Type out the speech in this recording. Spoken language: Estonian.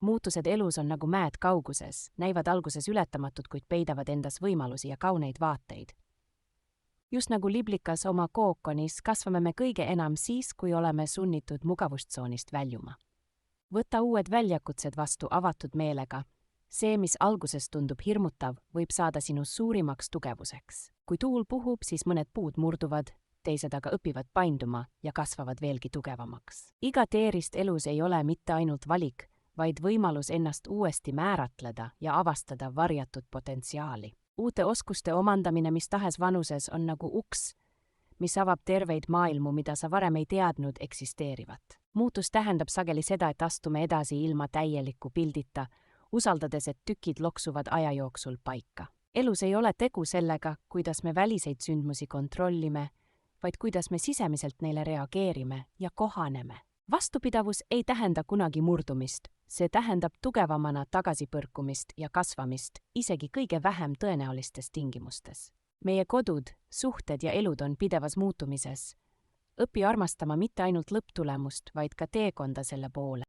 Muutused elus on nagu mäed kauguses, näivad alguses ületamatud, kuid peidavad endas võimalusi ja kauneid vaateid. Just nagu liblikas oma kookonis kasvame me kõige enam siis, kui oleme sunnitud mugavustsoonist väljuma. Võta uued väljakutsed vastu avatud meelega. See, mis alguses tundub hirmutav, võib saada sinu suurimaks tugevuseks. Kui tuul puhub, siis mõned puud murduvad, teised aga õpivad painduma ja kasvavad veelgi tugevamaks. Iga teerist elus ei ole mitte ainult valik, vaid võimalus ennast uuesti määratleda ja avastada varjatud potentsiaali. Uute oskuste omandamine mis tahes vanuses on nagu uks, mis avab terveid maailmu, mida sa varem ei teadnud eksisteerivat. Muutus tähendab sageli seda, et astume edasi ilma täieliku pildita, usaldades, et tükid loksuvad aja jooksul paika. Elus ei ole tegu sellega, kuidas me väliseid sündmusi kontrollime, vaid kuidas me sisemiselt neile reageerime ja kohaneme. Vastupidavus ei tähenda kunagi murdumist, see tähendab tugevamana tagasipõrkumist ja kasvamist, isegi kõige vähem tõenäolistes tingimustes. Meie kodud, suhted ja elud on pidevas muutumises. Õpi armastama mitte ainult lõpptulemust, vaid ka teekonda selle poole.